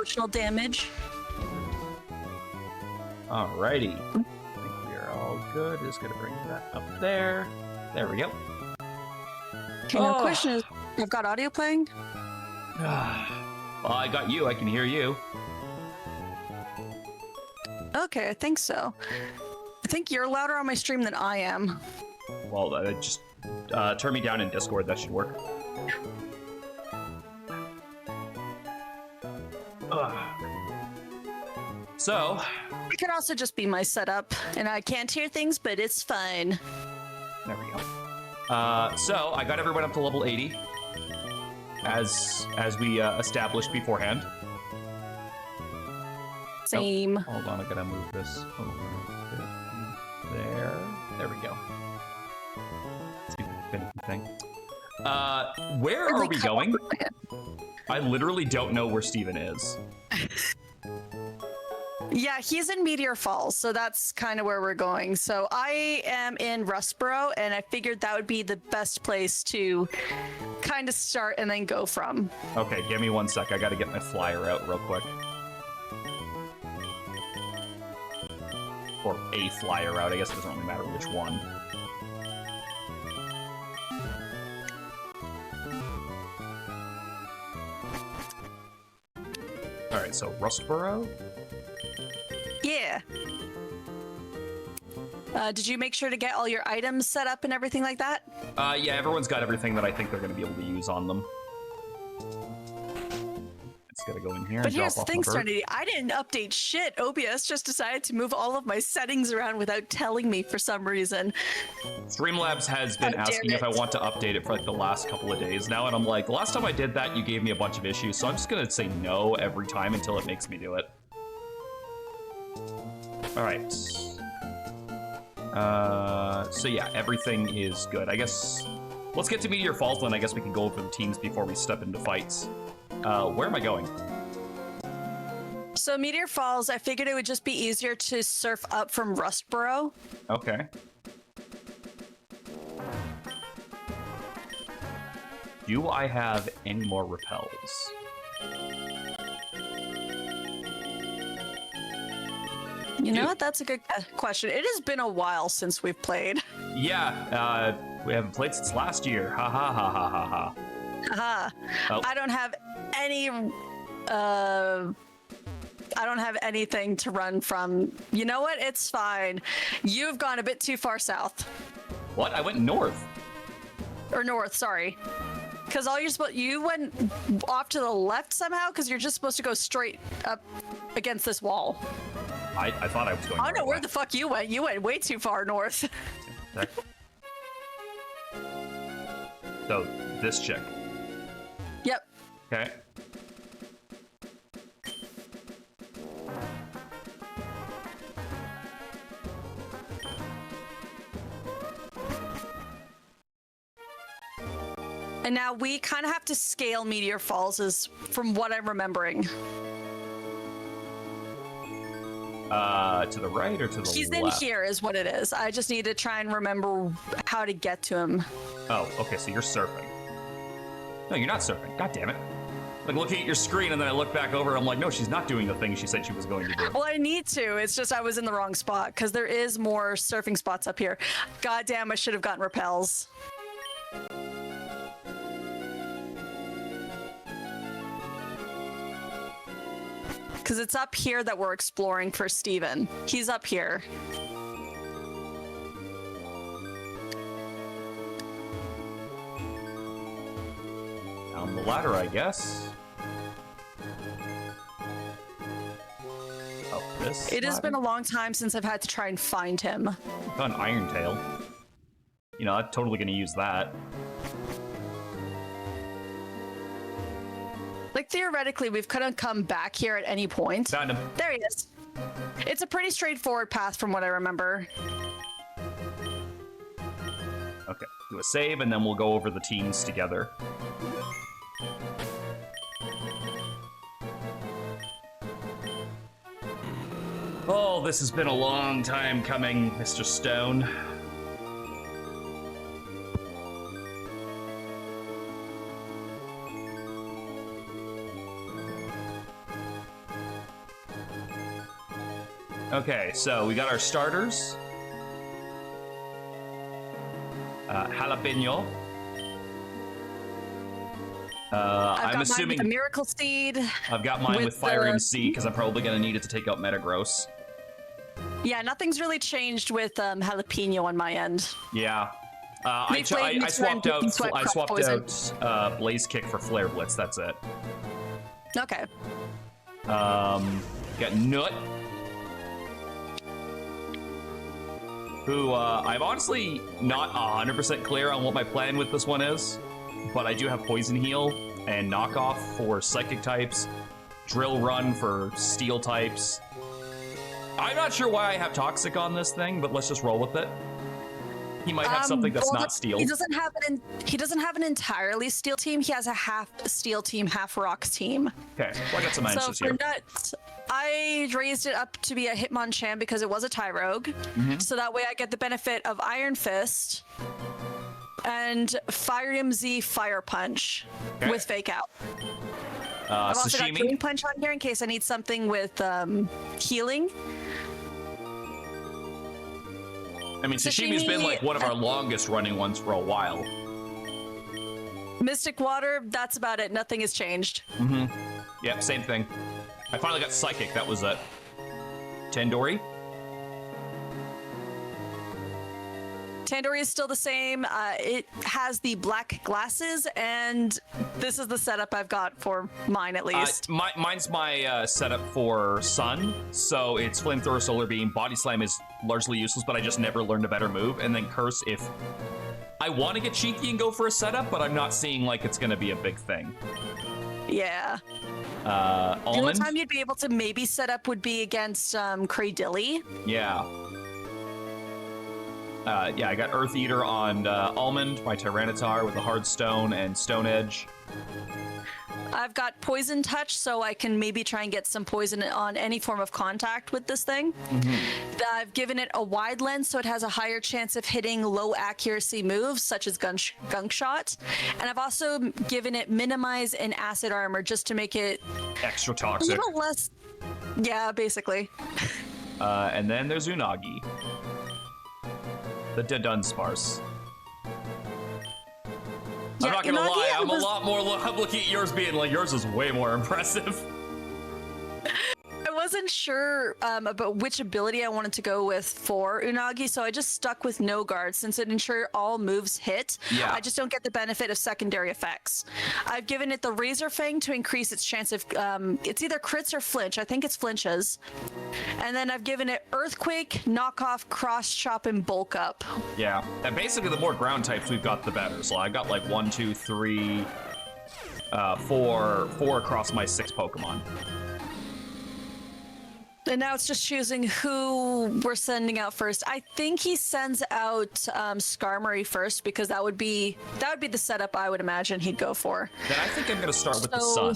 emotional damage. Alrighty. I think we are all good. Just gonna bring that up there. There we go. Okay, now question is, I've got audio playing? Well, I got you. I can hear you. Okay, I think so. I think you're louder on my stream than I am. Well, just turn me down in Discord. That should work. So... It could also just be my setup, and I can't hear things, but it's fine. There we go. So, I got everyone up to level 80. As we established beforehand. Same. Oh, hold on, I gotta move this over a bit. There we go. Stupid thing. Where are we going? I literally don't know where Steven is. Yeah, he's in Meteor Falls, so that's kind of where we're going. So I am in Rustboro, and I figured that would be the best place to kind of start and then go from. Okay, give me 1 sec. I gotta get my flyer out real quick. Or a flyer out. I guess it doesn't really matter which one. Alright, so Rustboro? Yeah. Did you make sure to get all your items set up and everything like that? Yeah, everyone's got everything that I think they're going to be able to use on them. It's going to go in here. But here's the thing, Serenity. I didn't update shit. OBS just decided to move all of my settings around without telling me for some reason. Streamlabs has been asking if I want to update it for like the last couple of days now, and I'm like, the last time I did that, you gave me a bunch of issues, so I'm just going to say no every time until it makes me do it. All right. So yeah, everything is good. I guess let's get to Meteor Falls, then I guess we can go over the teams before we step into fights. Where am I going? So Meteor Falls, I figured it would just be easier to surf up from Rustboro. Okay. Do I have any more repels? You know what? That's a good question. It has been a while since we've played. Yeah, we haven't played since last year. Ha ha ha ha ha ha. Haha. Oh. I don't have any. I don't have anything to run from. You know what? It's fine. You've gone a bit too far south. What? I went north. Or north, sorry. Because you went off to the left somehow. Because you're just supposed to go straight up against this wall. I thought I was going. I don't know where the fuck you went. You went way too far north. So this chick. Yep. Okay. And now we kind of have to scale Meteor Falls, is from what I'm remembering. To the right or to the left? He's in here is what it is. I just need to try and remember how to get to him. Oh, okay, so you're surfing. No, you're not surfing. God damn it. Like, looking at your screen, and then I look back over, and I'm like, no, she's not doing the thing she said she was going to do. Well, I need to. It's just I was in the wrong spot, because there is more surfing spots up here. God damn, I should have gotten repels. Because it's up here that we're exploring for Steven. He's up here. Down the ladder, I guess. Up this It has ladder? been a long time since I've had to try and find him. Got an iron tail. You know, I'm totally gonna use that. Like, theoretically, we could have come back here at any point. Found him. There he is. It's a pretty straightforward path from what I remember. Okay, do a save, and then we'll go over the teams together. Oh, this has been a long time coming, Mr. Stone. Okay, so we got our starters. Jalapeno. I'm assuming the Miracle Seed. I've got mine with Fire MC because I'm probably going to need it to take out Metagross. Yeah, nothing's really changed with jalapeno on my end. Yeah. I swapped out Blaze Kick for Flare Blitz. That's it. Okay. Got Nut. Who I'm honestly not 100% clear on what my plan with this one is, but I do have Poison Heal and Knockoff for Psychic types, Drill Run for Steel types. I'm not sure why I have Toxic on this thing, but let's just roll with it. He might have something that's not Steel. He doesn't have an entirely Steel team. He has a half Steel team, half Rocks team. Okay, well, I got some answers here. So for Nut, I raised it up to be a Hitmonchan because it was a Tyrogue. So that way I get the benefit of Iron Fist and Fire MZ Fire Punch with Fake Out. I've also got Dream Punch on here in case I need something with healing. I mean, Sashimi's been like one of our longest running ones for a while. Mystic Water, that's about it. Nothing has changed. Yep, same thing. I finally got Psychic. That was it. Tandori. Tandori is still the same. It has the black glasses, and this is the setup I've got for mine, at least. Mine's my setup for Sun, so it's Flamethrower, Solar Beam. Body Slam is largely useless, but I just never learned a better move. And then Curse if I want to get cheeky and go for a setup, but I'm not seeing like it's going to be a big thing. Yeah. Almond. The only time you'd be able to maybe set up would be against Cradilly. Yeah. Yeah, I got Earth Eater on Almond, my Tyranitar with the Hard Stone and Stone Edge. I've got Poison Touch, so I can maybe try and get some poison on any form of contact with this thing. I've given it a wide lens, so it has a higher chance of hitting low accuracy moves, such as Gunk Shot. And I've also given it Minimize and Acid Armor, just to make it extra toxic. A little less... Yeah, basically. And then there's Unagi. The Dunsparce. I'm not gonna lie, I'm looking at yours being like, yours is way more impressive. I wasn't sure about which ability I wanted to go with for Unagi, so I just stuck with No Guard since it ensures all moves hit. Yeah. I just don't get the benefit of secondary effects. I've given it the Razor Fang to increase its chance of, it's either crits or flinch. I think it's flinches. And then I've given it Earthquake, Knockoff, Cross Chop, and Bulk Up. Yeah, and basically the more ground types we've got, the better. So I got like 1, 2, 3, 4 across my 6 Pokemon. And now it's just choosing who we're sending out first. I think he sends out Skarmory first because that would be the setup I would imagine he'd go for. Then I think I'm going to start with the Sun.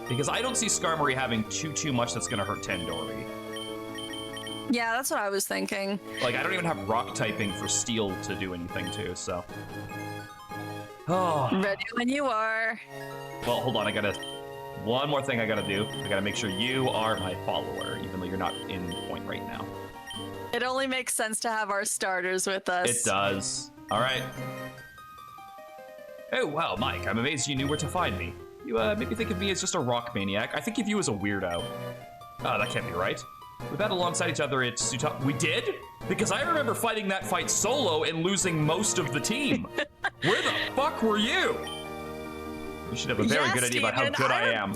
Because I don't see Skarmory having too much that's going to hurt Tandori. Yeah, that's what I was thinking. Like, I don't even have Rock typing for Steel to do anything to, so... Oh. Ready when you are. Well, hold on, one more thing I gotta do. I gotta make sure you are my follower, even though you're not in point right now. It only makes sense to have our starters with us. It does. All right. Oh, wow, Mike, I'm amazed you knew where to find me. You made me think of me as just a rock maniac. I think of you as a weirdo. Oh, that can't be right. We battled alongside each other at Soullocke. We did? Because I remember fighting that fight solo and losing most of the team. Where the fuck were you? You should have a very good idea about how good I am.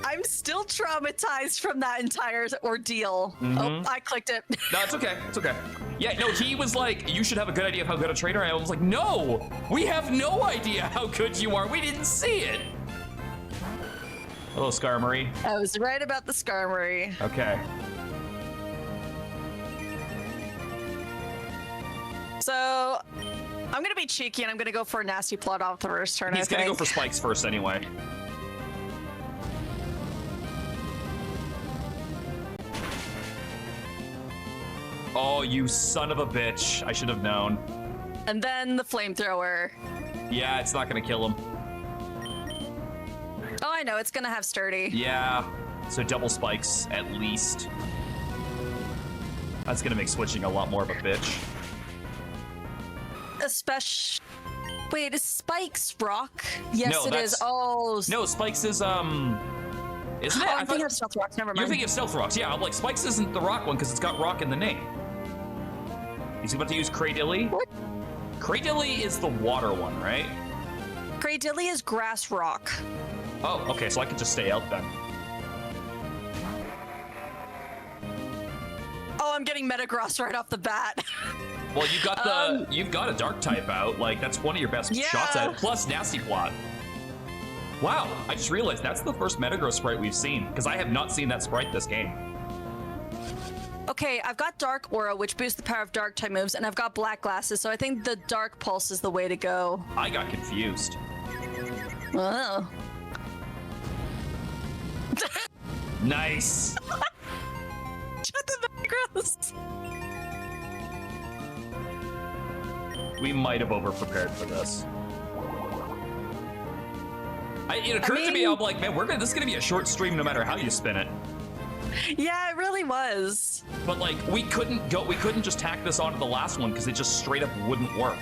I'm still traumatized from that entire ordeal. Oh, I clicked it. No, it's okay. It's okay. Yeah, no, he was like, you should have a good idea of how good a trainer I am. I was like, no, we have no idea how good you are. We didn't see it. Hello, Skarmory. I was right about the Skarmory. Okay. So, I'm gonna be cheeky and I'm gonna go for a nasty plot off the first turn. He's gonna go for spikes first anyway. Oh, you son of a bitch. I should have known. And then the flamethrower. Yeah, it's not gonna kill him. Oh, I know. It's gonna have sturdy. Yeah. So double spikes, at least. That's gonna make switching a lot more of a bitch. Especially. Wait, is Spikes rock? Yes, No, it is. Oh. No, Spikes is, isn't it? Oh, I'm thinking of Stealth Rocks. Never mind. You're thinking of Stealth Rocks. Yeah, I'm like, Spikes isn't the rock one because it's got rock in the name. Is he about to use Craydilly? What? Craydilly is the water one, right? Craydilly is grass rock. Oh, okay, so I could just stay out then. Oh, I'm getting Metagross right off the bat. Well, you've got a dark type out. Like, that's one of your best shots at it. Plus Nasty Plot. Wow, I just realized that's the first Metagross sprite we've seen, because I have not seen that sprite this game. Okay, I've got Dark Aura, which boosts the power of dark type moves, and I've got Black Glasses, so I think the Dark Pulse is the way to go. I got confused. Oh. Nice. Shut the Metagross. We might have overprepared for this. It occurred to me, I'm like, man, this is gonna be a short stream no matter how you spin it. Yeah, it really was. But like, we couldn't just tack this onto the last one because it just straight up wouldn't work.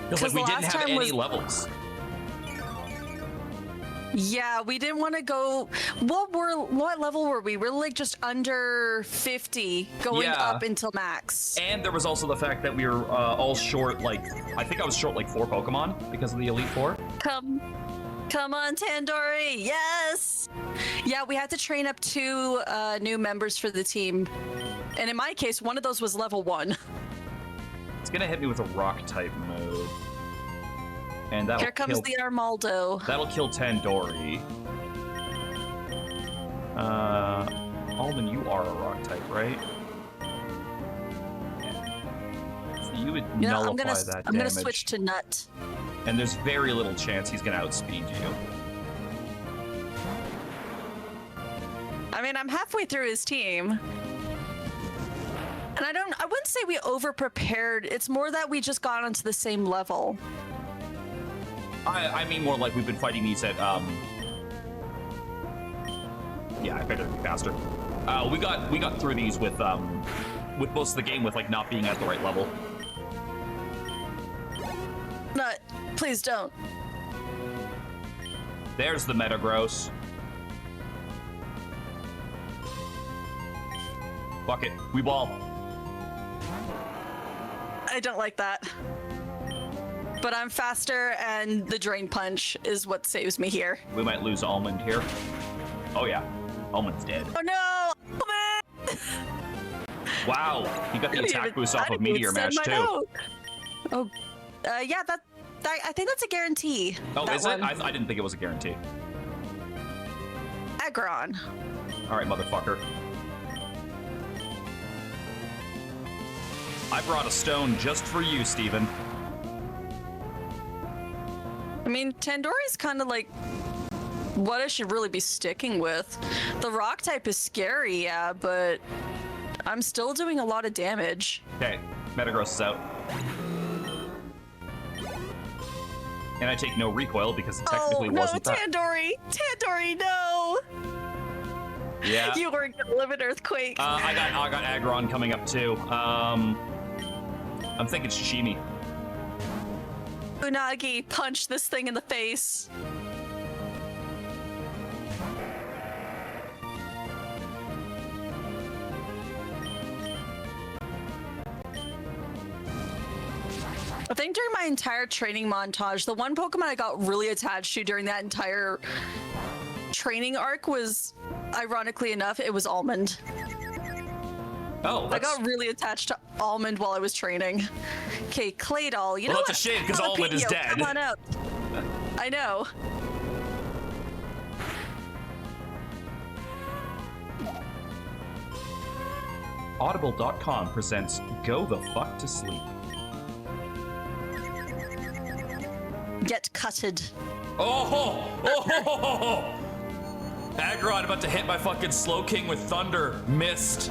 Because like we didn't have any levels. Yeah, we didn't want to go. What level were we? We're like just under 50 going up until max. And there was also the fact that we were all short, like, I think I was short like 4 Pokemon because of the Elite Four. Come on, Tandoori, yes! Yeah, we had to train up 2 new members for the team. And in my case, one of those was level 1. It's gonna hit me with a rock type move. And that'll Here comes the Armaldo. That'll kill Tandoori. Almond, you are a rock type, right? So you would nullify that damage. I'm gonna switch to Nut. And there's very little chance he's gonna outspeed you. I mean, I'm halfway through his team. And I wouldn't say we over-prepared. It's more that we just got onto the same level. I mean more like we've been fighting these at, yeah, I better be faster. We got through these with most of the game with like not being at the right level. Nut, please don't. There's the Metagross. Fuck it, we ball. I don't like that. But I'm faster, and the Drain Punch is what saves me here. We might lose Almond here. Oh yeah, Almond's dead. Oh no! Almond! Wow, you got the attack boost off of Meteor Mash too. Oh, yeah, I think that's a guarantee. Oh, is it? I didn't think it was a guarantee. Aggron. All right, motherfucker. I brought a stone just for you, Steven. I mean, Tandoori's kind of like what I should really be sticking with. The rock type is scary, yeah, but I'm still doing a lot of damage. Okay, Metagross is out. And I take no recoil because it technically wasn't that. Tandoori! Tandoori, no! Yeah. You weren't gonna live in Earthquake. I got Aggron coming up too. I'm thinking Shishimi. Unagi, punch this thing in the face. I think during my entire training montage, the one Pokemon I got really attached to during that entire training arc was, ironically enough, it was Almond. Oh, I got really attached to Almond while I was training. Okay, Claydol, you know what? That's a shame because Almond is dead. Come on up. I know. Audible.com presents Go the Fuck to Sleep. Get cutted. Oh! Aggron about to hit my fucking Slowking with Thunder. Missed.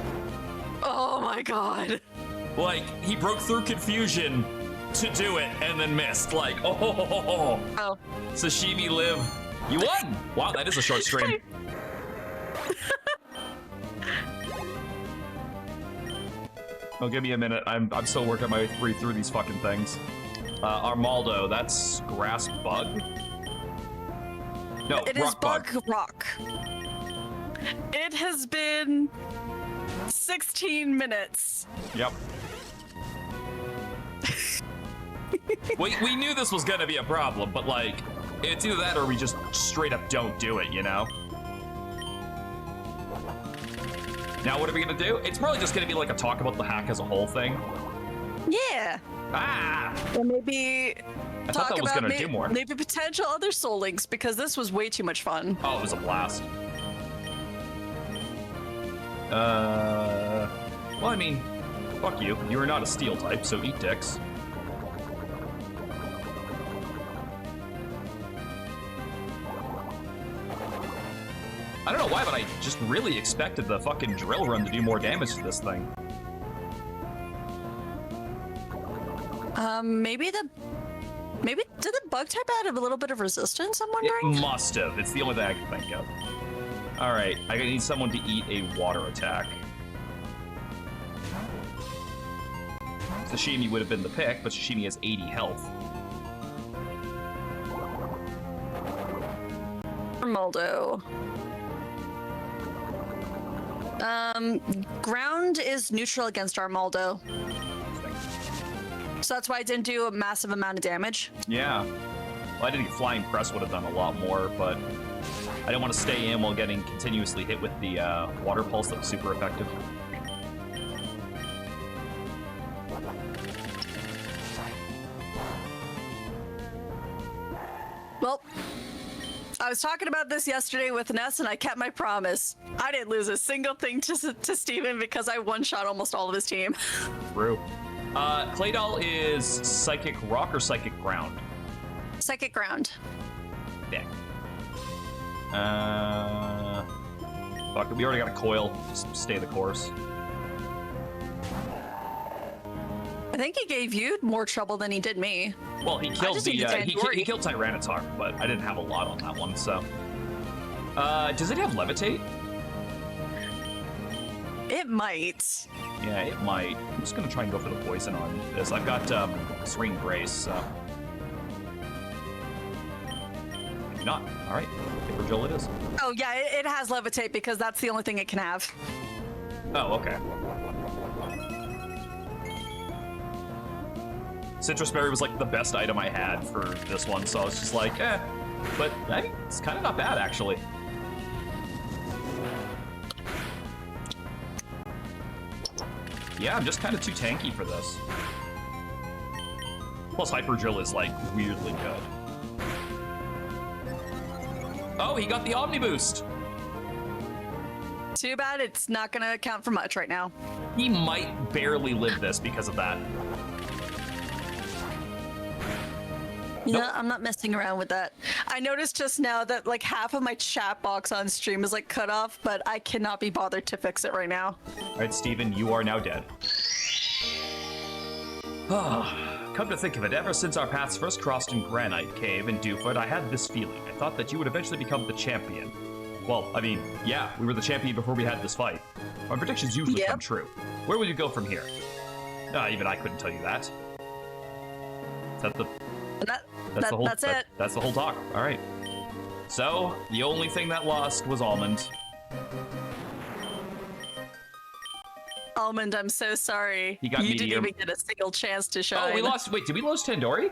Oh my god. Like, he broke through confusion to do it and then missed. Like, oh. Sashimi live. You won! Wow, that is a short stream. Oh, give me a minute. I'm still working my way through these fucking things. Armaldo, that's grass bug? No, it rock is bug rock. It has been 16 minutes. Yep. we knew this was gonna be a problem, but like, it's either that or we just straight up don't do it, you know? Now what are we gonna do? It's probably just gonna be like a talk about the hack as a whole thing. Yeah. Ah! Or maybe I thought that was gonna do more. Maybe potential other Soul Links, because this was way too much fun. Oh, it was a blast. Well, I mean, fuck you. You are not a steel type, so eat dicks. I don't know why, but I just really expected the fucking drill run to do more damage to this thing. Maybe did the bug type add a little bit of resistance, I'm wondering? It must have. It's the only thing I can think of. All right, I need someone to eat a water attack. Sashimi would have been the pick, but Sashimi has 80 health. Moldo. Ground is neutral against Armaldo. So that's why I didn't do a massive amount of damage. Yeah. Well, I think Flying Press would have done a lot more, but I didn't want to stay in while getting continuously hit with the Water Pulse that was super effective. Well, I was talking about this yesterday with Ness, and I kept my promise. I didn't lose a single thing to Steven because I one-shot almost all of his team. True. Claydol is Psychic Rock or Psychic Ground? Psychic Ground. Yeah. Fuck it, we already got a coil. Just stay the course. I think he gave you more trouble than he did me. Well, he killed he killed Tyranitar, but I didn't have a lot on that one, so. Does it have Levitate? It might. Yeah, it might. I'm just gonna try and go for the poison on this. I've got Serene Grace, so. Maybe not. All right, Paper Jill it is. Oh yeah, it has Levitate because that's the only thing it can have. Oh, okay. Citrus Berry was like the best item I had for this one, so I was just like, eh. But I mean, it's kind of not bad, actually. Yeah, I'm just kind of too tanky for this. Plus, Hyper Drill is like weirdly good. Oh, he got the Omni Boost. Too bad it's not gonna count for much right now. He might barely live this because of that. You know, I'm not messing around with that. I noticed just now that like half of my chat box on stream is like cut off, but I cannot be bothered to fix it right now. All right, Steven, you are now dead. Come to think of it, ever since our paths first crossed in Granite Cave in Dewfoot, I had this feeling. I thought that you would eventually become the champion. Well, I mean, yeah, we were the champion before we had this fight. My predictions usually come true. Where will you go from here? Even I couldn't tell you that. Is that the... That's it. That's the whole talk. All right. So, the only thing that lost was Almond. Almond, I'm so sorry. You didn't even get a single chance to shine. Oh, we lost. Wait, did we lose Tandoori?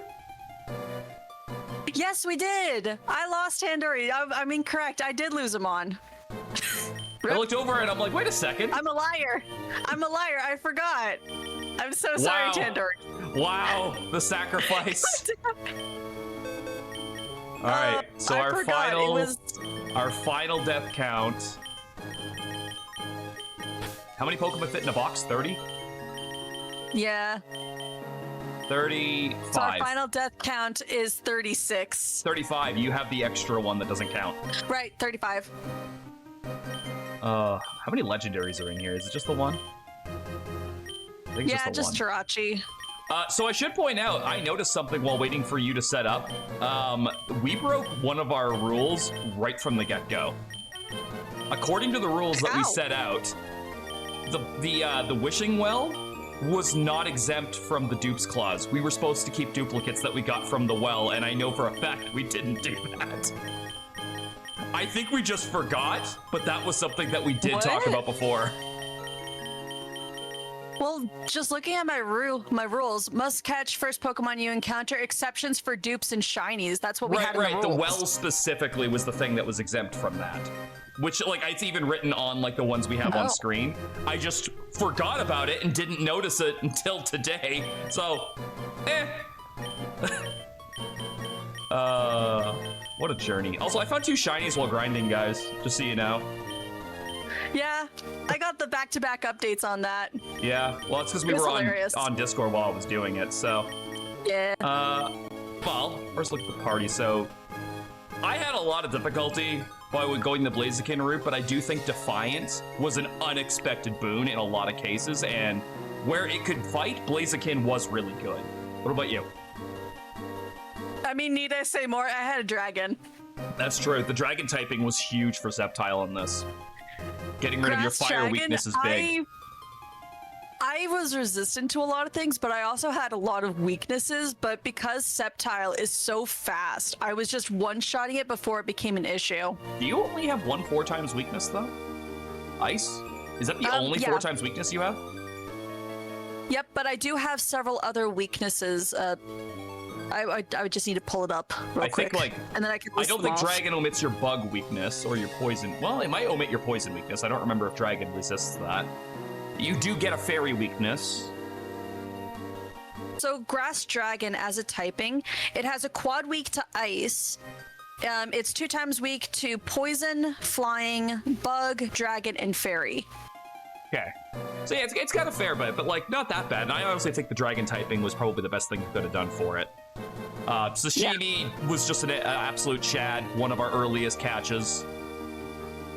Yes, we did. I lost Tandoori. I'm incorrect. I did lose him on. I looked over and I'm like, wait a second. I'm a liar. I forgot. I'm so sorry, Tandoori. Wow, the sacrifice. All right, so our final death count. How many Pokemon fit in a box? 30? Yeah. 35. So our final death count is 36. 35. You have the extra one that doesn't count. Right, 35. How many legendaries are in here? Is it just the one? I think just Jirachi. So I should point out, I noticed something while waiting for you to set up. We broke one of our rules right from the get-go. According to the rules that we set out, the wishing well was not exempt from the dupes clause. We were supposed to keep duplicates that we got from the well, and I know for a fact we didn't do that. I think we just forgot, but that was something that we did talk about before. Well, just looking at my rules, must catch first Pokemon you encounter, exceptions for dupes and shinies. That's what we had in the rules. The well specifically was the thing that was exempt from that. Which, like, it's even written on, like, the ones we have on screen. I just forgot about it and didn't notice it until today. So, what a journey. Also, I found 2 shinies while grinding, guys, just so you know. Yeah, I got the back-to-back updates on that. Yeah, well, it's because we were on Discord while I was doing it, so. Yeah. Well, first look at the party. So, I had a lot of difficulty by going the Blaziken route, but I do think Defiant was an unexpected boon in a lot of cases, and where it could fight, Blaziken was really good. What about you? I mean, need I say more? I had a dragon. That's true. The dragon typing was huge for Sceptile in this. Getting rid of your fire weakness is big. I was resistant to a lot of things, but I also had a lot of weaknesses. But because Sceptile is so fast, I was just one-shotting it before it became an issue. Do you only have 1 4 times weakness, though? Ice? Is that the only 4 times weakness you have? Yep, but I do have several other weaknesses. I would just need to pull it up real quick. And then I can list I don't think Dragon omits your bug weakness or your poison. Well, it might omit your poison weakness. I don't remember if Dragon resists that. You do get a fairy weakness. So Grass Dragon as a typing, it has a quad weak to ice. It's 2 times weak to poison, flying, bug, dragon, and fairy. Okay. So yeah, it's got a fair bit, but like not that bad. And I honestly think the dragon typing was probably the best thing you could have done for it. Sashimi was just an absolute chad, one of our earliest catches,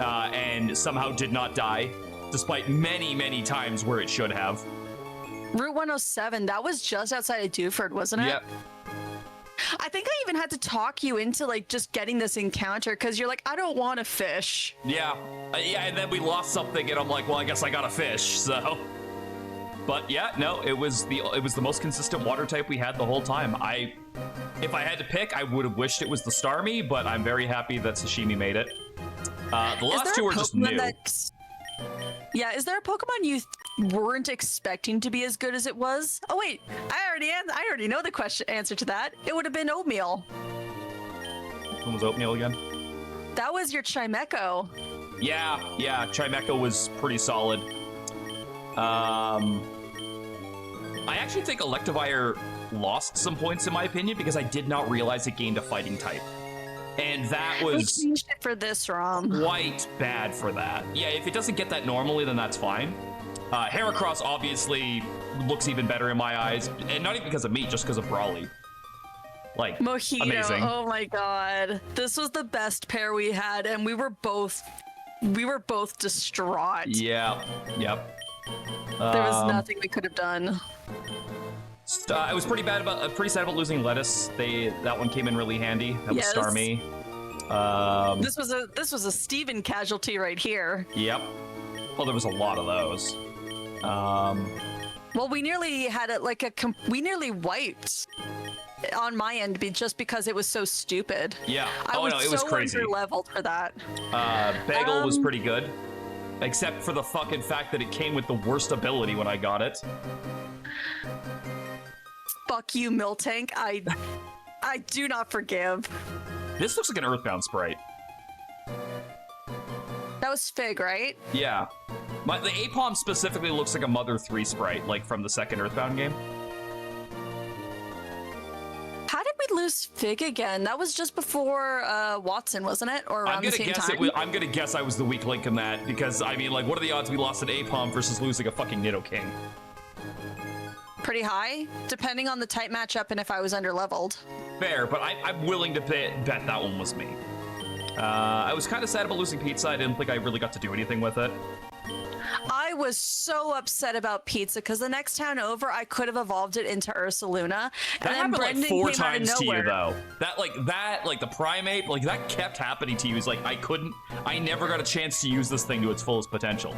and somehow did not die, despite many, many times where it should have. Route 107, that was just outside of Dewford, wasn't it? Yep. I think I even had to talk you into like just getting this encounter because you're like, I don't want to fish. Yeah, and then we lost something, and I'm like, well, I guess I gotta fish. So, but yeah, no, it was the most consistent water type we had the whole time. If I had to pick, I would have wished it was the Starmie, but I'm very happy that Sashimi made it. The last 2 are just new. Yeah, is there a Pokemon you weren't expecting to be as good as it was? Oh wait, I already know the answer to that. It would have been Oatmeal. When was Oatmeal again? That was your Chimecho. Yeah, Chimecho was pretty solid. I actually think Electivire lost some points in my opinion because I did not realize it gained a fighting type. And that was we changed it for this ROM. Quite bad for that. Yeah, if it doesn't get that normally, then that's fine. Heracross obviously looks even better in my eyes, and not even because of me, just because of Brawly. Like, Mojito, amazing. Oh my god. This was the best pair we had, and we were both distraught. Yeah, yep. There was nothing we could have done. I was pretty sad about losing Lettuce. That one came in really handy. That was Starmie. This was a Steven casualty right here. Yep. Well, there was a lot of those. Well, we nearly had it we nearly wiped on my end just because it was so stupid. Yeah. I was it was so crazy. Under-leveled for that. Bagel was pretty good, except for the fucking fact that it came with the worst ability when I got it. Fuck you, Miltank. I do not forgive. This looks like an Earthbound sprite. That was Fig, right? Yeah. The Apom specifically looks like a Mother 3 sprite, like from the second Earthbound game. How did we lose Fig again? That was just before Watson, wasn't it? Or around the same time? I'm gonna guess I was the weak link in that, because, I mean, like, what are the odds we lost an Apom versus losing a fucking Nidoking? Pretty high, depending on the type matchup and if I was under-leveled. Fair, but I'm willing to bet that one was me. I was kind of sad about losing Pizza. I didn't think I really got to do anything with it. I was so upset about Pizza because the next town over, I could have evolved it into Ursaluna. That happened like 4 times to you, though. That, the Primate, like, that kept happening to you. It's like, I never got a chance to use this thing to its fullest potential.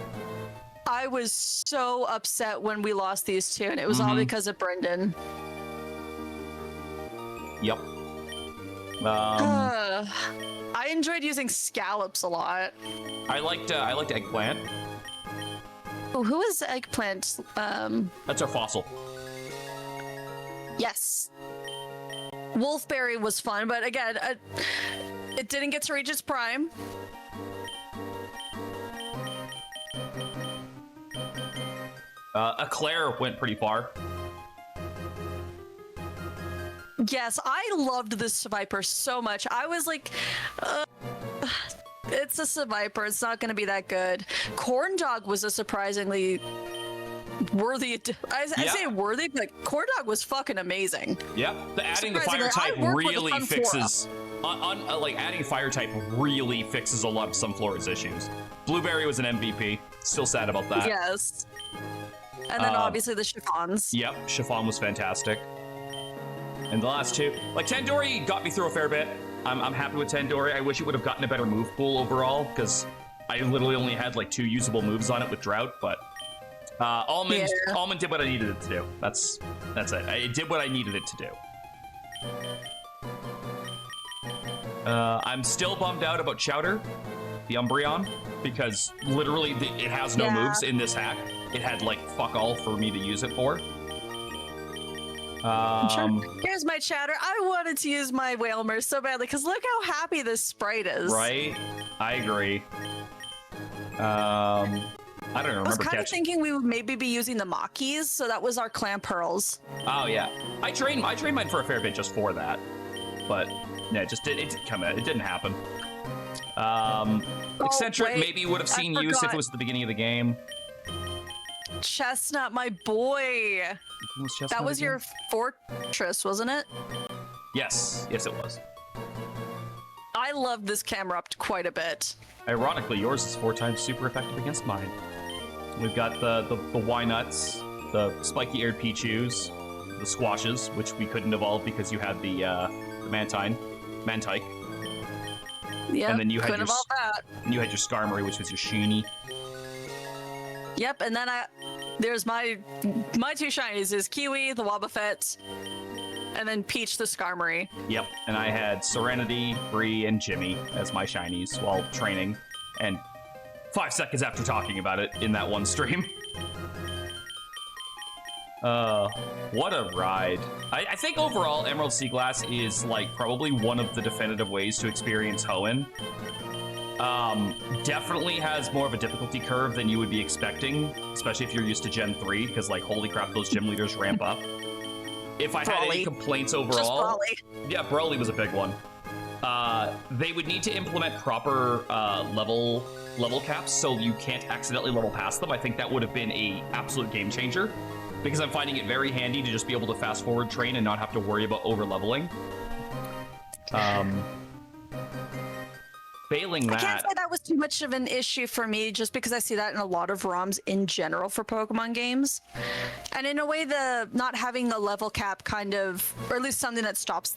I was so upset when we lost these two, and it was all because of Brendan. Yep. I enjoyed using scallops a lot. I liked eggplant. Oh, who is eggplant? That's our fossil. Yes. Wolfberry was fun, but again, it didn't get to reach its prime. Eclair went pretty far. Yes, I loved this Viper so much. I was like, it's a Viper. It's not going to be that good. Corn Dog was a surprisingly worthy. I say worthy, but Corn Dog was fucking amazing. Yep. Adding the fire type really fixes. Like adding fire type really fixes a lot of Sunflora's issues. Blueberry was an MVP. Still sad about that. Yes. And then obviously the chiffons. Yep, chiffon was fantastic. And the last two, like Tandoori got me through a fair bit. I'm happy with Tandoori. I wish it would have gotten a better move pool overall, because I literally only had like 2 usable moves on it with Drought, but Almond did what I needed it to do. That's it. It did what I needed it to do. I'm still bummed out about Chowder, the Umbreon, because literally it has no moves in this hack. It had like fuck all for me to use it for. Here's my Chowder. I wanted to use my Whalmer so badly because look how happy this sprite is. Right? I agree. I don't remember. I was kind of thinking we would maybe be using the Mackies, so that was our Clam Pearls. Oh yeah, I trained mine for a fair bit just for that, but yeah, it didn't come out. It didn't happen. Eccentric maybe would have seen use if it was the beginning of the game. Chestnut, my boy. That was your fortress, wasn't it? Yes, it was. I love this camera up quite a bit. Ironically, yours is 4 times super effective against mine. We've got the Y-Nuts, the spiky-eared Pichus, the Squashes, which we couldn't evolve because you had the Mantike. Yeah, and then you had couldn't evolve that. And you had your Skarmory, which was your Sheeny. Yep, and then there's my 2 shinies is Kiwi, the Wobbuffet, and then Peach, the Skarmory. Yep, and I had Serenity, Bree, and Jimmy as my shinies while training, and 5 seconds after talking about it in that one stream. What a ride. I think overall Emerald Seaglass is like probably one of the definitive ways to experience Hoenn. Definitely has more of a difficulty curve than you would be expecting, especially if you're used to Gen 3, because like holy crap, those gym leaders ramp up. If I had any complaints overall, yeah, Broly was a big one. They would need to implement proper level caps so you can't accidentally level past them. I think that would have been a absolute game changer, because I'm finding it very handy to just be able to fast forward train and not have to worry about over leveling. Failing that, I can't say that was too much of an issue for me, just because I see that in a lot of ROMs in general for Pokemon games. And in a way, the not having the level cap kind of, or at least something that stops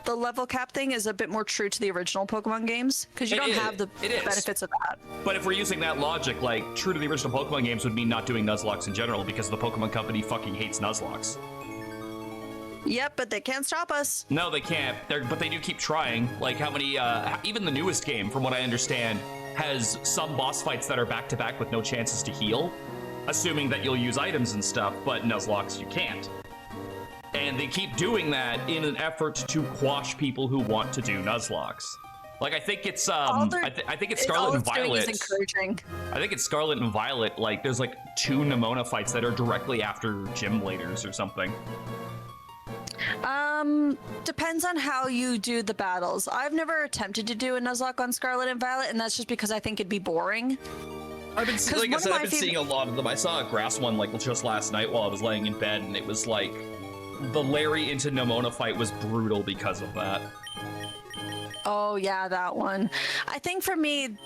the level cap thing, is a bit more true to the original Pokemon games, because you don't have the benefits of that. But if we're using that logic, like, true to the original Pokemon games would mean not doing Nuzlockes in general, because the Pokemon Company fucking hates Nuzlockes. Yep, but they can't stop us. No, they can't. But they do keep trying. Like, how many, even the newest game, from what I understand, has some boss fights that are back-to-back with no chances to heal, assuming that you'll use items and stuff, but Nuzlockes, you can't. And they keep doing that in an effort to quash people who want to do Nuzlockes. Like, I think it's, I think it's Scarlet and Violet. Encouraging. I think it's Scarlet and Violet. Like, there's like 2 Nemona fights that are directly after gym leaders or something. Depends on how you do the battles. I've never attempted to do a Nuzlocke on Scarlet and Violet, and that's just because I think it'd be boring. I've been, like I said, I've been seeing a lot of them. I saw a grass one like just last night while I was laying in bed, and it was like the Larry into Nemona fight was brutal because of that. Oh yeah, that one. I think for me,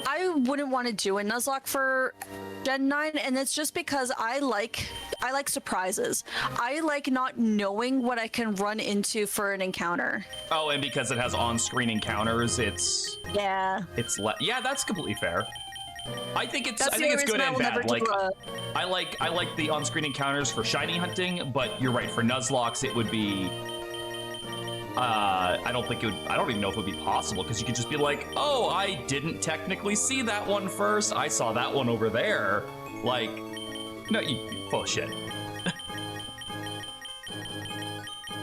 I wouldn't want to do a Nuzlocke for Gen 9, and it's just because I like surprises. I like not knowing what I can run into for an encounter. Oh, and because it has on-screen encounters, it's... Yeah. Yeah, that's completely fair. I think it's That's the only good reason I and will never bad. do Like a- I like the on-screen encounters for shiny hunting, but you're right, for Nuzlockes it would be I don't even know if it would be possible, because you could just be like, oh, I didn't technically see that one first. I saw that one over there. Like, no, you bullshit.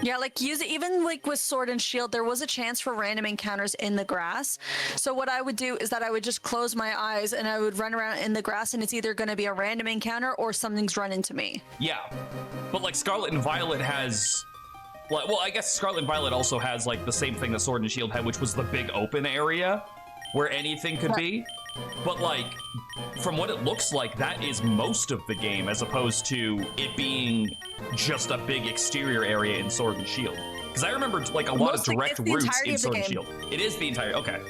Yeah, like even like with Sword and Shield, there was a chance for random encounters in the grass. So what I would do is that I would just close my eyes and I would run around in the grass, and it's either going to be a random encounter or something's run into me. Yeah, but like Scarlet and Violet has, well, I guess Scarlet and Violet also has like the same thing that Sword and Shield had, which was the big open area where anything could be. But like, from what it looks like, that is most of the game, as opposed to it being just a big exterior area in Sword and Shield. Because I remember like a lot of direct routes in Sword and Shield. It is the entire, okay.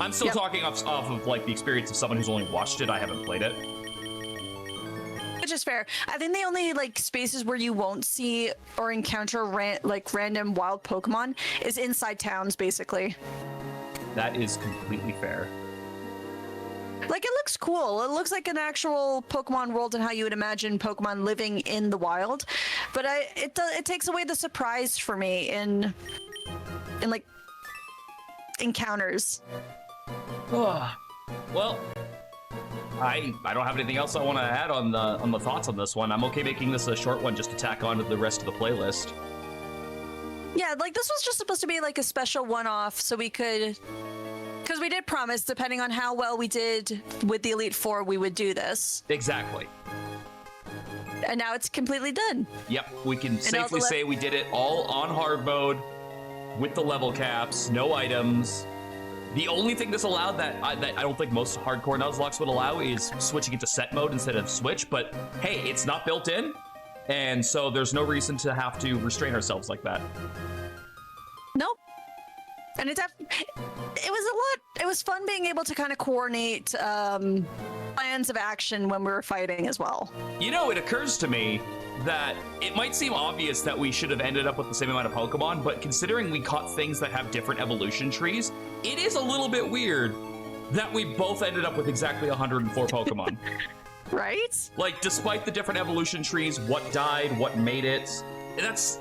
I'm still talking off of like the experience of someone who's only watched it. I haven't played it. Which is fair. I think the only like spaces where you won't see or encounter random wild Pokemon is inside towns, basically. That is completely fair. Like, it looks cool. It looks like an actual Pokemon world and how you would imagine Pokemon living in the wild. But it takes away the surprise for me in like encounters. Well, I don't have anything else I want to add on the thoughts on this one. I'm okay making this a short one just to tack on to the rest of the playlist. Yeah, like this was just supposed to be like a special one-off, so we could. Because we did promise, depending on how well we did with the Elite Four, we would do this. Exactly. And now it's completely done. Yep, we can safely say we did it all on hard mode, with the level caps, no items. The only thing this allowed that I don't think most hardcore Nuzlockes would allow is switching into set mode instead of switch, but hey, it's not built in, and so there's no reason to have to restrain ourselves like that. Nope. And it was a lot. It was fun being able to kind of coordinate plans of action when we were fighting as well. You know, it occurs to me that it might seem obvious that we should have ended up with the same amount of Pokemon, but considering we caught things that have different evolution trees, it is a little bit weird that we both ended up with exactly 104 Pokemon. Right? Like, despite the different evolution trees, what died, what made it, that's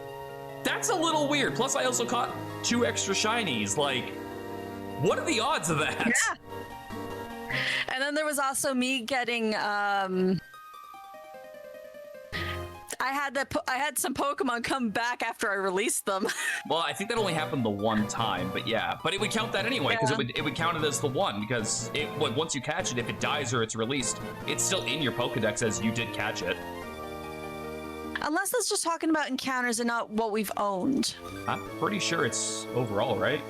a little weird. Plus, I also caught 2 extra shinies. Like, what are the odds of that? Yeah. And then there was also me getting I had some Pokemon come back after I released them. Well, I think that only happened the one time, but yeah. But it would count that anyway, because it would count it as the one, because like once you catch it, if it dies or it's released, it's still in your Pokedex as you did catch it. Unless that's just talking about encounters and not what we've owned. I'm pretty sure it's overall, right?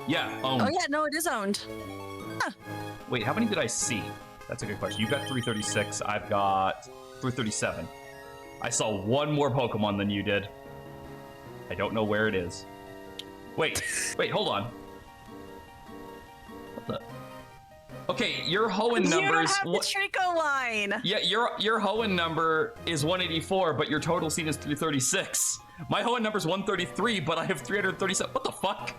Yeah, owned. Oh yeah, no, it is owned. Huh. Wait, how many did I see? That's a good question. You've got 336. I've got 337. I saw one more Pokemon than you did. I don't know where it is. Wait, hold on. What the? Okay, your Hoenn numbers. You don't have the Trico line. Yeah, your Hoenn number is 184, but your total seen is 336. My Hoenn number is 133, but I have 337. What the fuck?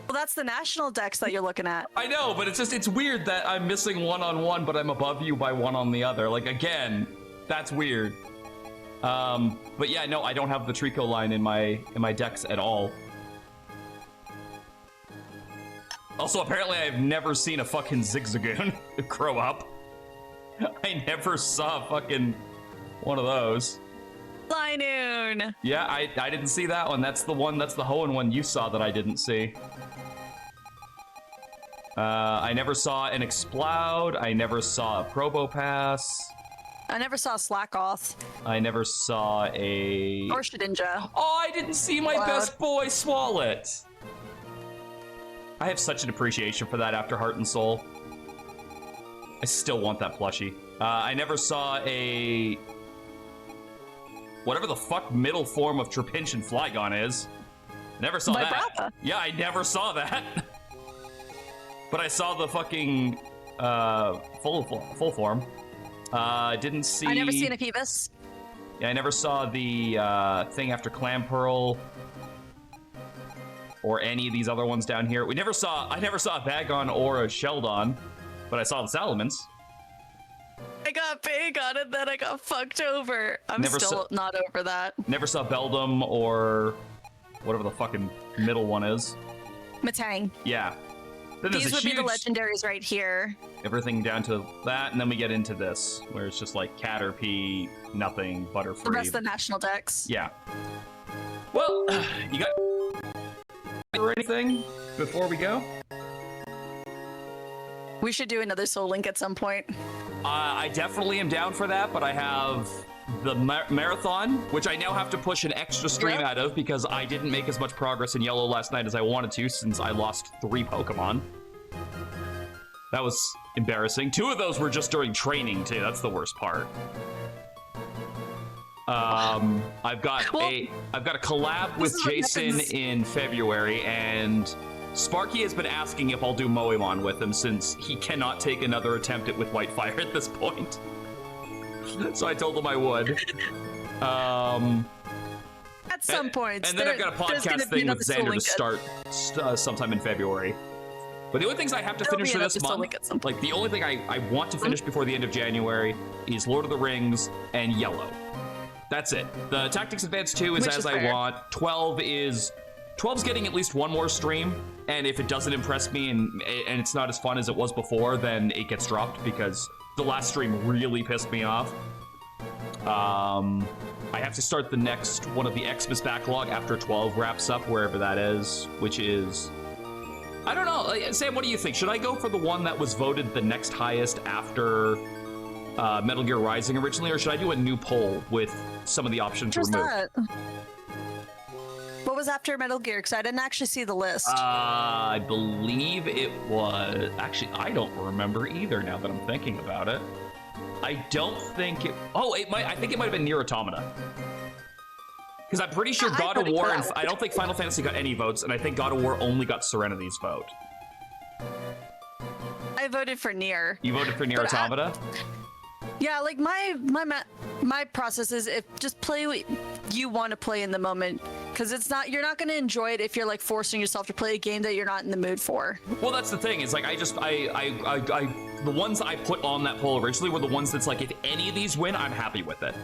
Well, that's the national dex that you're looking at. I know, but it's weird that I'm missing one on one, but I'm above you by one on the other. Like, again, that's weird. But yeah, no, I don't have the Trico line in my decks at all. Also, apparently I've never seen a fucking Zigzagoon grow up. I never saw fucking one of those. Linoon. Yeah, I didn't see that one. That's the Hoenn one you saw that I didn't see. I never saw an Exploud. I never saw a Probopass. I never saw Slackoth. I never saw a... Or Shedinja. Oh, I didn't see my best boy, Swallet. I have such an appreciation for that after Heart and Soul. I still want that plushie. I never saw a... whatever the fuck middle form of Trapinch and Flygon is. I never saw that. Vibrava. Yeah, I never saw that. But I saw the fucking full form. Didn't see... I never seen a Peevis. Yeah, I never saw the thing after Clamperl. or any of these other ones down here. I never saw a Bagon or a Sheldon, but I saw the Salamence. I got big on it, then I got fucked over. I'm still not over that. Never saw Beldum or whatever the fucking middle one is. Matang. Yeah. Then These would be the legendaries right here. Everything down to that, and then we get into this, where it's just like Caterpie, nothing, Butterfree. The rest of the national decks. Yeah. Well, you got or anything before we go? We should do another Soul Link at some point. I definitely am down for that, but I have the marathon, which I now have to push an extra stream out of because I didn't make as much progress in Yellow last night as I wanted to since I lost 3 Pokemon. That was embarrassing. 2 of those were just during training, too. That's the worst part. I've got a collab with Jason in February, and Sparky has been asking if I'll do Moemon with him since he cannot take another attempt with Whitefire at this point. So I told him I would. At some point. And then I've got a podcast thing with Xander to start sometime in February. But the only things I have to finish for this month, like the only thing I want to finish before the end of January is Lord of the Rings and Yellow. That's it. The Tactics Advance 2 is as I want. 12's getting at least one more stream, and if it doesn't impress me and it's not as fun as it was before, then it gets dropped because the last stream really pissed me off. I have to start the next one of the Xmas backlog after 12 wraps up, wherever that is, which is... I don't know. Sam, what do you think? Should I go for the one that was voted the next highest after Metal Gear Rising originally, or should I do a new poll with some of the options removed? That? What was after Metal Gear? Because I didn't actually see the list. I believe it was... Actually, I don't remember either now that I'm thinking about it. I don't think it... Oh, it might. I think it might have been Nier Automata. Because I'm pretty sure God of War... I don't think Final Fantasy got any votes, and I think God of War only got Serenity's vote. I voted for Nier. You voted for Nier Automata? Yeah, like my process is just play what you want to play in the moment, because you're not going to enjoy it if you're like forcing yourself to play a game that you're not in the mood for. Well, that's the thing. It's like the ones I put on that poll originally were the ones that's like, if any of these win, I'm happy with it.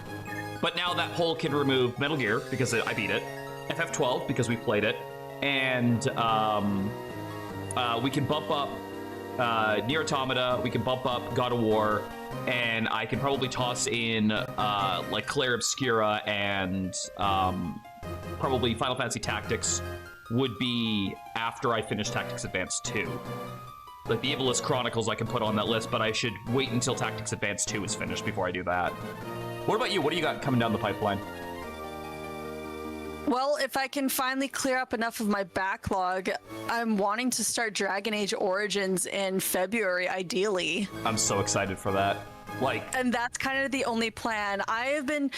But now that poll can remove Metal Gear because I beat it, FF12 because we played it, and we can bump up Nier Automata, we can bump up God of War, and I can probably toss in like Claire Obscura and probably Final Fantasy Tactics would be after I finish Tactics Advance 2. Like the Evilist Chronicles I can put on that list, but I should wait until Tactics Advance 2 is finished before I do that. What about you? What do you got coming down the pipeline? Well, if I can finally clear up enough of my backlog, I'm wanting to start Dragon Age Origins in February, ideally. I'm so excited for that. And that's kind of the only plan. When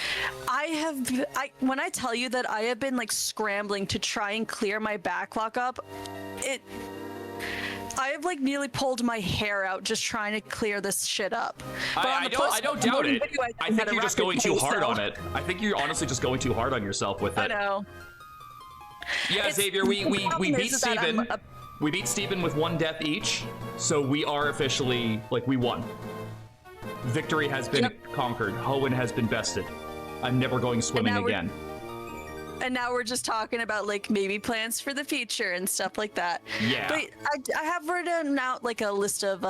I tell you that I have been like scrambling to try and clear my backlog up, I have like nearly pulled my hair out just trying to clear this shit up. I don't doubt it. I think you're just going too hard on it. I think you're honestly just going too hard on yourself with it. I know. Yeah, Xavier, we beat Steven. We beat Steven with 1 death each, so we are officially, like, we won. Victory has been conquered. Hoenn has been bested. I'm never going swimming again. And now we're just talking about like maybe plans for the future and stuff like that. Yeah. But I have written out like a list of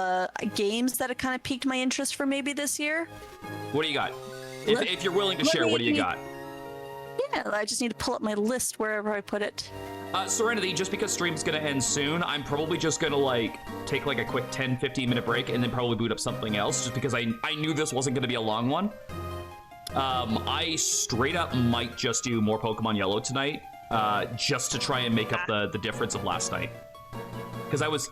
games that have kind of piqued my interest for maybe this year. What do you got? If you're willing to share, what do you got? Yeah, I just need to pull up my list wherever I put it. Serenity, just because stream's gonna end soon, I'm probably just gonna like take like a quick 10-15 minute break and then probably boot up something else just because I knew this wasn't gonna be a long one. I straight up might just do more Pokemon Yellow tonight, just to try and make up the difference of last night. Because I was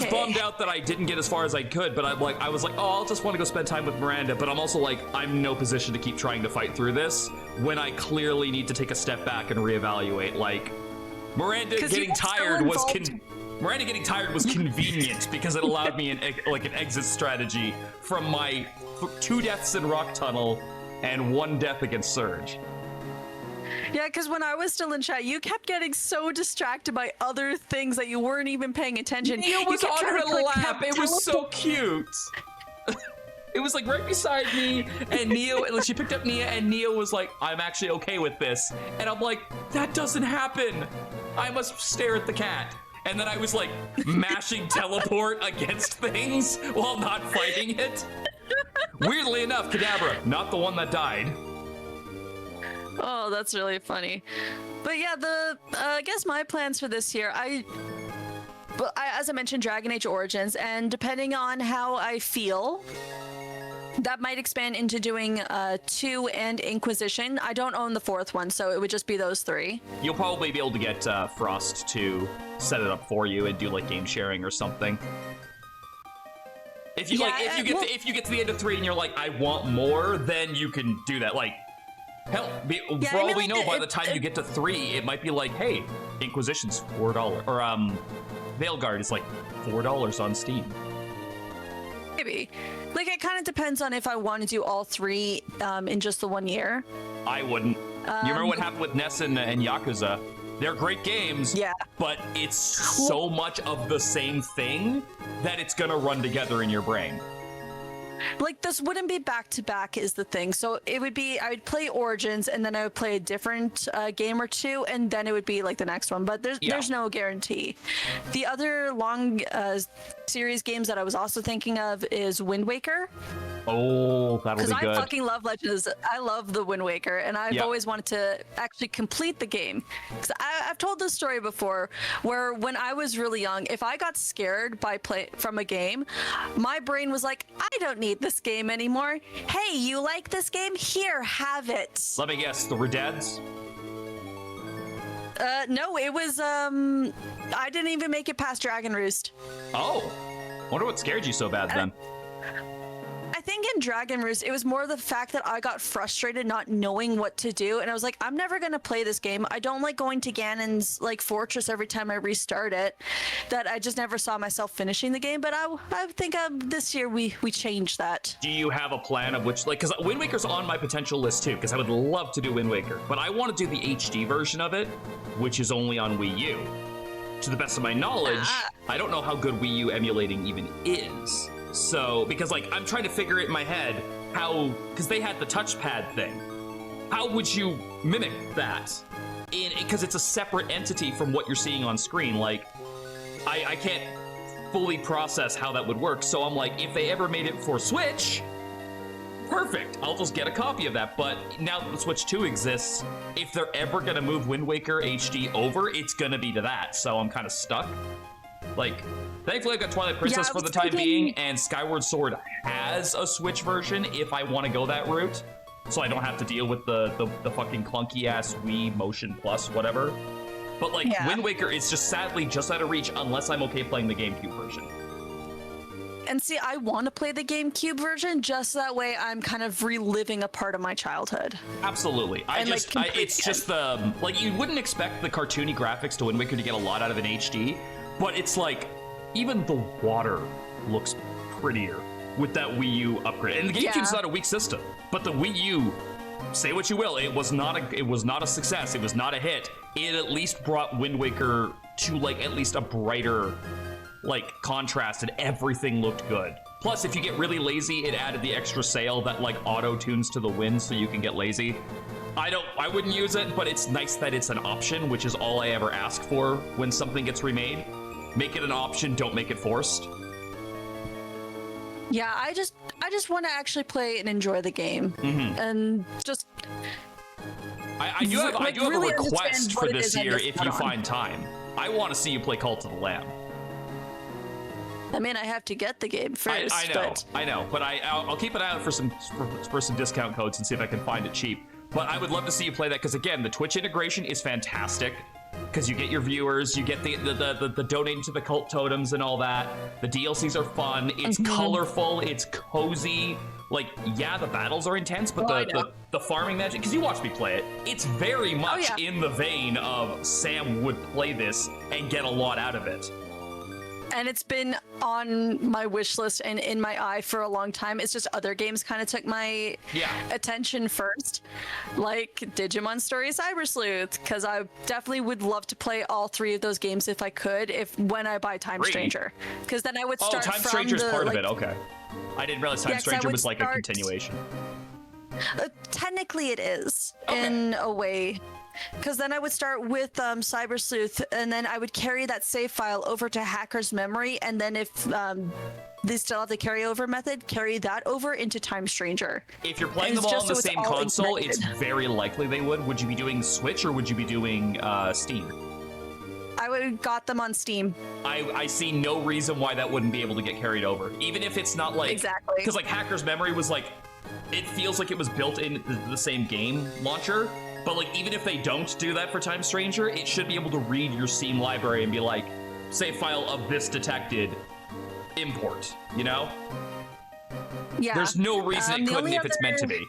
bummed out that I didn't get as far as I could, but I was like, oh, I'll just want to go spend time with Miranda. But I'm also like, I'm in no position to keep trying to fight through this when I clearly need to take a step back and reevaluate. Like, Miranda getting tired was convenient because it allowed me an exit strategy from my 2 deaths in Rock Tunnel and 1 death against Surge. Yeah, because when I was still in chat, you kept getting so distracted by other things that you weren't even paying attention. Nia was You kept on trying her to click lap. tab It was so teleport. cute. It was like right beside me, and Neo, like she picked up Nia, and Neo was like, I'm actually okay with this. And I'm like, that doesn't happen. I must stare at the cat. And then I was like mashing teleport against things while not fighting it. Weirdly enough, Kadabra, not the one that died. Oh, that's really funny. But yeah, I guess my plans for this year, as I mentioned, Dragon Age Origins, and depending on how I feel, that might expand into doing 2 and Inquisition. I don't own the 4th one, so it would just be those 3. You'll probably be able to get Frost to set it up for you and do like game sharing or something. If you if you get to the end of 3 and you're like, I want more, then you can do that. Like, hell, for all we know, by the time you get to 3, it might be like, hey, Inquisition's $4, or Veilguard is like $4 on Steam. Maybe. Like, it kind of depends on if I want to do all 3 in just the 1 year. I wouldn't. You remember what happened with Ness and Yakuza? They're great games, yeah, but it's so much of the same thing that it's gonna run together in your brain. Like, this wouldn't be back to back is the thing. So it would be, I would play Origins and then I would play a different game or 2, and then it would be like the next one. But there's no guarantee. The other long series games that I was also thinking of is Wind Waker. Oh, that'll be good. Because I fucking love Legends. I love the Wind Waker, and I've always wanted to actually complete the game. Because I've told this story before, where when I was really young, if I got scared from a game, my brain was like, I don't need this game anymore. Hey, you like this game? Here, have it. Let me guess, the Redeads? No, it was, I didn't even make it past Dragon Roost. Oh, wonder what scared you so bad then. I think in Dragon Roost, it was more the fact that I got frustrated not knowing what to do, and I was like, I'm never gonna play this game. I don't like going to Ganon's like fortress every time I restart it. That I just never saw myself finishing the game. But I think this year we changed that. Do you have a plan of which, like, because Wind Waker's on my potential list too, because I would love to do Wind Waker, but I want to do the HD version of it, which is only on Wii U. To the best of my knowledge, I don't know how good Wii U emulating even is. So, because like, I'm trying to figure it in my head how, because they had the touchpad thing. How would you mimic that? Because it's a separate entity from what you're seeing on screen. Like, I can't fully process how that would work. So I'm like, if they ever made it for Switch, perfect. I'll just get a copy of that. But now that the Switch 2 exists, if they're ever gonna move Wind Waker HD over, it's gonna be to that. So I'm kind of stuck. Like, thankfully, I've got Twilight Princess for the time being, and Skyward Sword has a Switch version if I want to go that route, so I don't have to deal with the fucking clunky-ass Wii Motion Plus, whatever. But, like, Wind Waker is just sadly just out of reach unless I'm okay playing the GameCube version. And see, I want to play the GameCube version just that way I'm kind of reliving a part of my childhood. Absolutely. It's just the, like, you wouldn't expect the cartoony graphics to Wind Waker to get a lot out of an HD, but it's like, even the water looks prettier with that Wii U upgrade. And the GameCube's not a weak system, but the Wii U, say what you will, it was not a success. It was not a hit. It at least brought Wind Waker to like at least a brighter like contrast, and everything looked good. Plus, if you get really lazy, it added the extra sail that like auto tunes to the wind so you can get lazy. I wouldn't use it, but it's nice that it's an option, which is all I ever ask for when something gets remade. Make it an option, don't make it forced. Yeah, I just want to actually play and enjoy the game, and just. I do have really a request for this year if you on. find time. I want to see you play Cult of the Lamb. I mean, I have to get the game first. I know, but I'll keep an eye out for some discount codes and see if I can find it cheap. But I would love to see you play that, because again, the Twitch integration is fantastic. Because you get your viewers, you get the donating to the cult totems and all that. The DLCs are fun. It's colorful. It's cozy. Like, yeah, the battles are intense, but the farming magic, because you watch me play it, it's very much in the vein of Sam would play this and get a lot out of it. and it's been on my wish list and in my eye for a long time. It's just other games kind of took my attention first, like Digimon Story Cyber Sleuth, because I definitely would love to play all 3 of those games if I could, when I buy Time Stranger, because then I would start Time from Stranger's the, part like, of it. Okay, I didn't realize Time Stranger was like a continuation. Technically, it is in a way. Because then I would start with Cyber Sleuth, and then I would carry that save file over to Hacker's Memory, and then if they still have the carryover method, carry that over into Time Stranger. If you're playing them all on the same console, it's very likely they would. Would you be doing Switch or would you be doing Steam? I would have got them on Steam. I see no reason why that wouldn't be able to get carried over, even if it's not like exactly, because like Hacker's Memory was like, it feels like it was built in the same game launcher. But like, even if they don't do that for Time Stranger, it should be able to read your Steam library and be like, save file of this detected, import, you know? Yeah. There's no reason it couldn't if it's meant to be.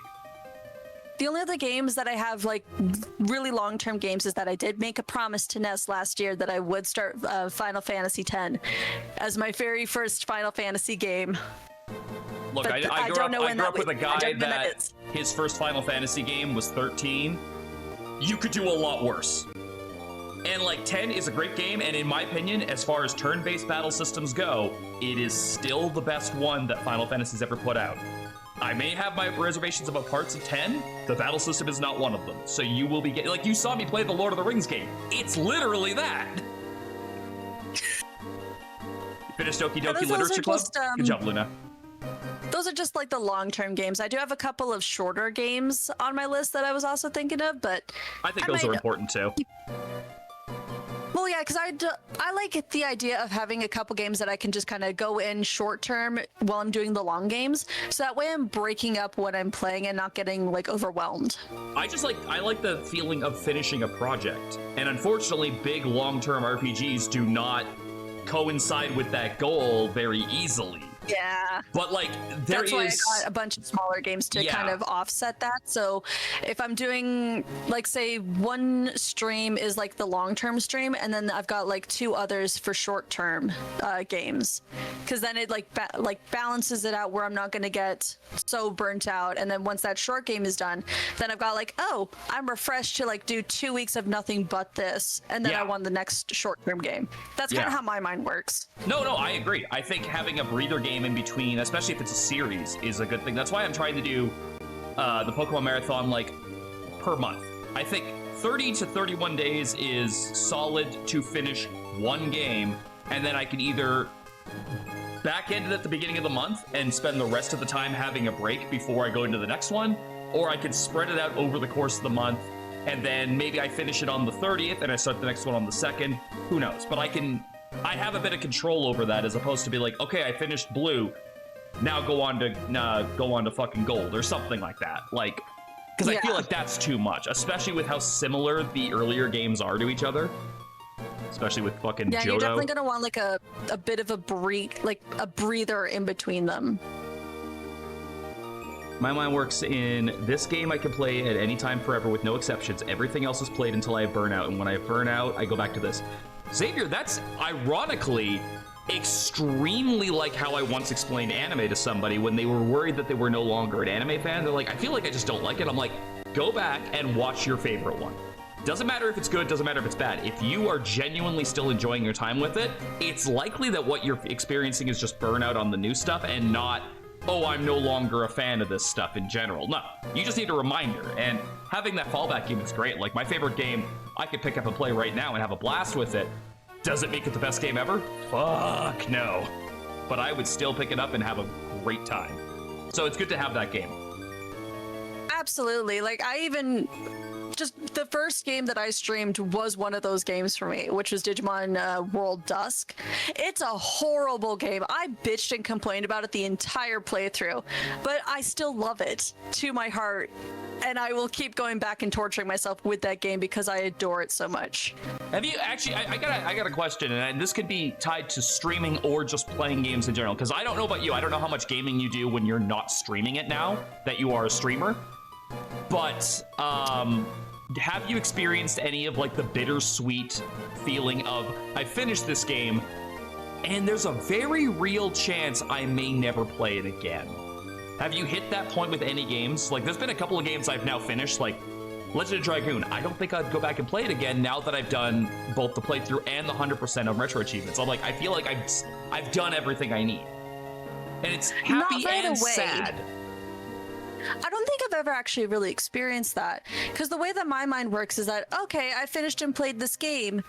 The only other games that I have, like, really long-term games, is that I did make a promise to Ness last year that I would start Final Fantasy X as my very first Final Fantasy game. Look, I grew up with a guy that his first Final Fantasy game was 13. You could do a lot worse. And like 10 is a great game, and in my opinion, as far as turn-based battle systems go, it is still the best one that Final Fantasy's ever put out. I may have my reservations about parts of 10. The battle system is not one of them. So you will be getting, like, you saw me play the Lord of the Rings game. It's literally that. You finished Okie Dokie Literature Club? Good job, Luna. Those are just like the long-term games. I do have a couple of shorter games on my list that I was also thinking of, but I think those are important too. Well, yeah, because I like the idea of having a couple games that I can just kind of go in short-term while I'm doing the long games, so that way I'm breaking up what I'm playing and not getting like overwhelmed. I like the feeling of finishing a project, and unfortunately, big long-term RPGs do not coincide with that goal very easily. Yeah. But like that's why I got a bunch of smaller games to kind of offset that. So if I'm doing, like, say one stream is like the long-term stream, and then I've got like 2 others for short-term games, because then it like balances it out where I'm not going to get so burnt out. And then once that short game is done, then I've got like, oh, I'm refreshed to like do 2 weeks of nothing but this, and then I won the next short-term game. That's kind of how my mind works. No, I agree. I think having a breather game in between, especially if it's a series, is a good thing. That's why I'm trying to do the Pokemon Marathon like per month. I think 30 to 31 days is solid to finish one game, and then I can either back end it at the beginning of the month and spend the rest of the time having a break before I go into the next one, or I can spread it out over the course of the month, and then maybe I finish it on the 30th and I start the next one on the 2nd. Who knows? But I have a bit of control over that, as opposed to be like, okay, I finished blue, now go on to fucking gold or something like that. Like, because I feel like that's too much, especially with how similar the earlier games are to each other. Especially with fucking Johto. You're definitely gonna want like a bit of a breather in between them. My mind works in this game. I can play at any time forever with no exceptions. Everything else is played until I burn out, and when I burn out, I go back to this. Xavier, that's ironically extremely like how I once explained anime to somebody when they were worried that they were no longer an anime fan. They're like, I feel like I just don't like it. I'm like, go back and watch your favorite one. Doesn't matter if it's good, doesn't matter if it's bad. If you are genuinely still enjoying your time with it, it's likely that what you're experiencing is just burnout on the new stuff and not, oh, I'm no longer a fan of this stuff in general. No, you just need a reminder, and having that fallback game is great. Like, my favorite game, I could pick up and play right now and have a blast with it. Does it make it the best game ever? Fuck no. But I would still pick it up and have a great time. So it's good to have that game. Absolutely. Like, just the first game that I streamed was one of those games for me, which was Digimon World Dusk. It's a horrible game. I bitched and complained about it the entire playthrough, but I still love it to my heart, and I will keep going back and torturing myself with that game because I adore it so much. Have you actually, I got a question, and this could be tied to streaming or just playing games in general, because I don't know about you. I don't know how much gaming you do when you're not streaming it now that you are a streamer, but have you experienced any of like the bittersweet feeling of, I finished this game, and there's a very real chance I may never play it again. Have you hit that point with any games? Like, there's been a couple of games I've now finished, like Legend of Dragoon. I don't think I'd go back and play it again now that I've done both the playthrough and the 100% of retro achievements. I'm like, I feel like I've done everything I need. And it's happy and sad. I don't think I've ever actually really experienced that, because the way that my mind works is that, okay, I finished and played this game.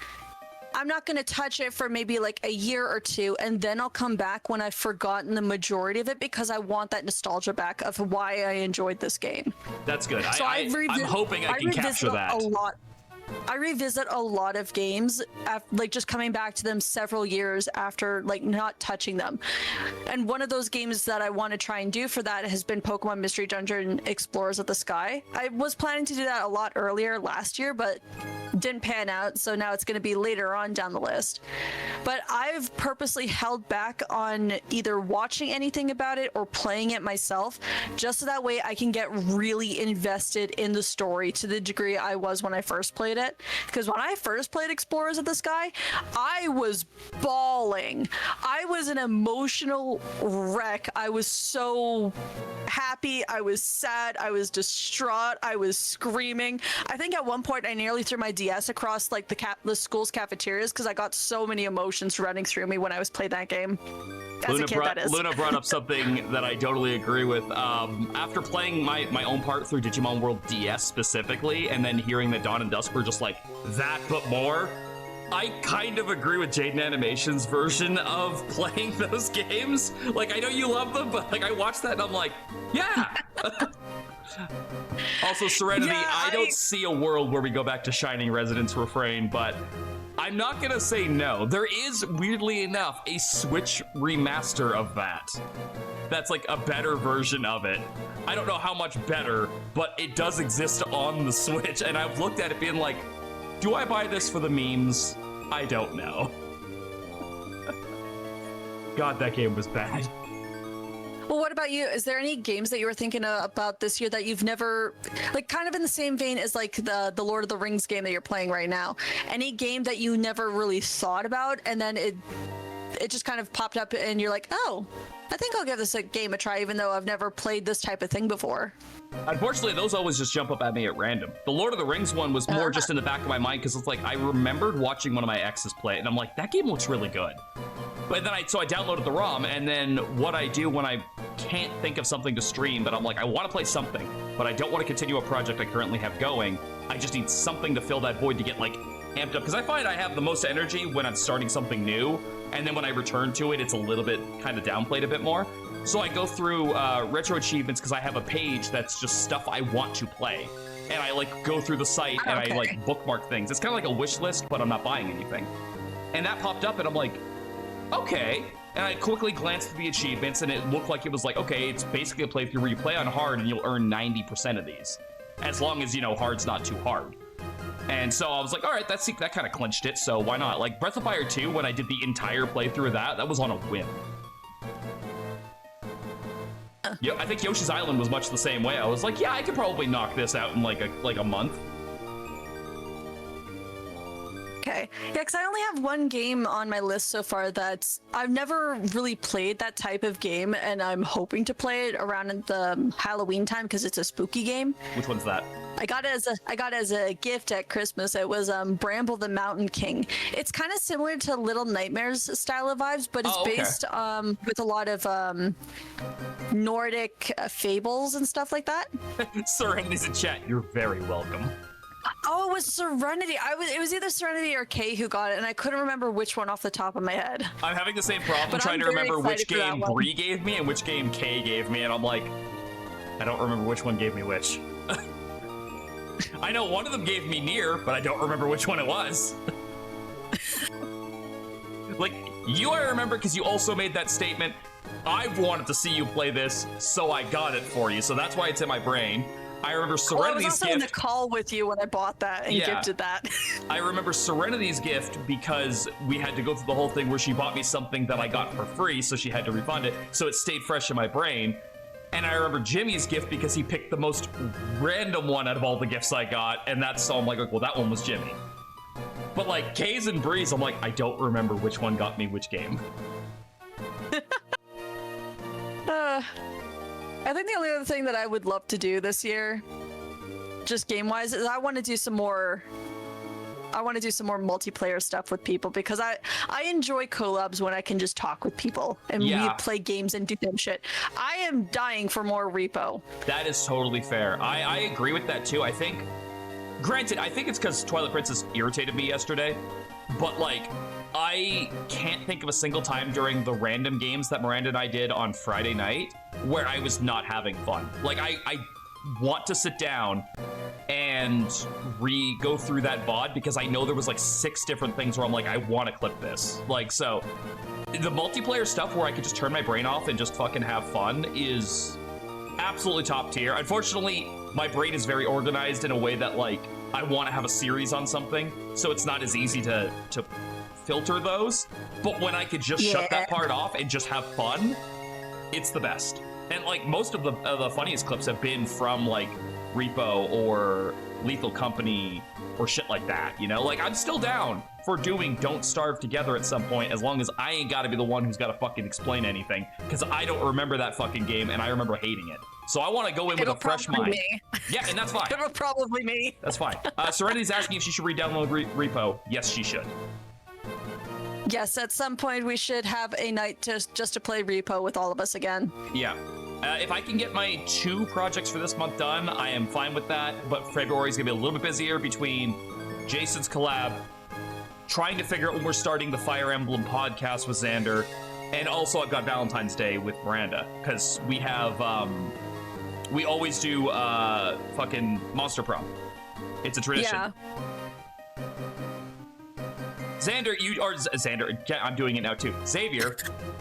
I'm not going to touch it for maybe like a year or two, and then I'll come back when I've forgotten the majority of it, because I want that nostalgia back of why I enjoyed this game. That's good. So I'm hoping I can capture that. I revisit a lot of games, like just coming back to them several years after like not touching them. And one of those games that I want to try and do for that has been Pokemon Mystery Dungeon Explorers of the Sky. I was planning to do that a lot earlier last year, but didn't pan out, so now it's going to be later on down the list. But I've purposely held back on either watching anything about it or playing it myself, just so that way I can get really invested in the story to the degree I was when I first played it. Because when I first played Explorers of the Sky, I was bawling. I was an emotional wreck. I was so happy, I was sad, I was distraught, I was screaming. I think at one point I nearly threw my DS across like the school's cafeterias because I got so many emotions running through me when I was playing that game. As a kid, that is. Luna brought up something that I totally agree with. After playing my own part through Digimon World DS specifically, and then hearing that Dawn and Dusk were just like that but more, I kind of agree with Jaden Animation's version of playing those games. Like, I know you love them, but like I watched that and I'm like, yeah. Also, Serenity, Yeah, I don't see a world where we go back to Shining Residence Refrain, but I'm not gonna say no. There is, weirdly enough, a Switch remaster of that. That's like a better version of it. I don't know how much better, but it does exist on the Switch, and I've looked at it being like, do I buy this for the memes? I don't know. God, that game was bad. Well, what about you? Is there any games that you were thinking about this year that you've never, like kind of in the same vein as like the Lord of the Rings game that you're playing right now? Any game that you never really thought about and then it just kind of popped up and you're like, oh, I think I'll give this game a try even though I've never played this type of thing before? Unfortunately, those always just jump up at me at random. The Lord of the Rings one was more just in the back of my mind because it's like I remembered watching one of my exes play it and I'm like, that game looks really good. But then I downloaded the ROM, and then what I do when I can't think of something to stream, but I'm like, I want to play something, but I don't want to continue a project I currently have going. I just need something to fill that void to get like amped up, because I find I have the most energy when I'm starting something new, and then when I return to it, it's a little bit kind of downplayed a bit more. So I go through retro achievements because I have a page that's just stuff I want to play. And I like go through the site and I like bookmark things. It's kind of like a wish list, but I'm not buying anything. And that popped up and I'm like, okay. And I quickly glanced at the achievements and it looked like it was like, okay, it's basically a playthrough where you play on hard and you'll earn 90% of these. As long as, you know, hard's not too hard. And so I was like, all right, that kind of clinched it, so why not? Like Breath of Fire 2, when I did the entire playthrough of that was on a whim. Yeah, I think Yoshi's Island was much the same way. I was like, yeah, I could probably knock this out in like a month. Okay. Yeah, because I only have one game on my list so far that's I've never really played that type of game, and I'm hoping to play it around the Halloween time because it's a spooky game. Which one's that? I got it as a gift at Christmas. It was Bramble the Mountain King. It's kind of similar to Little Nightmares style of vibes, but it's based with a lot of Nordic fables and stuff like that. Serenity's in chat. You're very welcome. Oh, it was Serenity. It was either Serenity or Kay who got it, and I couldn't remember which one off the top of my head. I'm having the same problem trying to remember which game Bree gave me and which game Kay gave me, and I'm like, I don't remember which one gave me which. I know one of them gave me Nier, but I don't remember which one it was. Like, you I remember because you also made that statement, I've wanted to see you play this, so I got it for you. So that's why it's in my brain. I remember Serenity's gift. I was also in the call with you when I bought that and gifted that. I remember Serenity's gift because we had to go through the whole thing where she bought me something that I got for free, so she had to refund it, so it stayed fresh in my brain. And I remember Jimmy's gift because he picked the most random one out of all the gifts I got, and that's so I'm like, well, that one was Jimmy. But like Kaze and Breeze, I'm like, I don't remember which one got me which game. I think the only other thing that I would love to do this year, just game-wise, is I want to do some more multiplayer stuff with people, because I enjoy collabs when I can just talk with people and we play games and do dumb shit. I am dying for more repo. That is totally fair. I agree with that too. I think, granted, I think it's because Twilight Princess irritated me yesterday, but like, I can't think of a single time during the random games that Miranda and I did on Friday night where I was not having fun. Like, I want to sit down and go through that VOD, because I know there was like 6 different things where I'm like, I want to clip this. Like, so the multiplayer stuff where I could just turn my brain off and just fucking have fun is absolutely top tier. Unfortunately, my brain is very organized in a way that like I want to have a series on something, so it's not as easy to filter those. But when I could just shut that part off and just have fun, it's the best. And like most of the funniest clips have been from like Repo or Lethal Company or shit like that, you know? Like, I'm still down for doing Don't Starve Together at some point, as long as I ain't gotta be the one who's gotta fucking explain anything, because I don't remember that fucking game and I remember hating it. So I want to go in with a fresh mind. Me. Yeah, and that's fine. It'll probably me. That's fine. Serenity's asking if she should re-download Repo. Yes, she should. Yes, at some point we should have a night just to play Repo with all of us again. Yeah. If I can get my 2 projects for this month done, I am fine with that. But February's gonna be a little bit busier between Jason's collab, trying to figure out when we're starting the Fire Emblem podcast with Xander, and also I've got Valentine's Day with Miranda, because we have we always do fucking Monster Prom. It's a tradition. Yeah. Xander, I'm doing it now too. Xavier,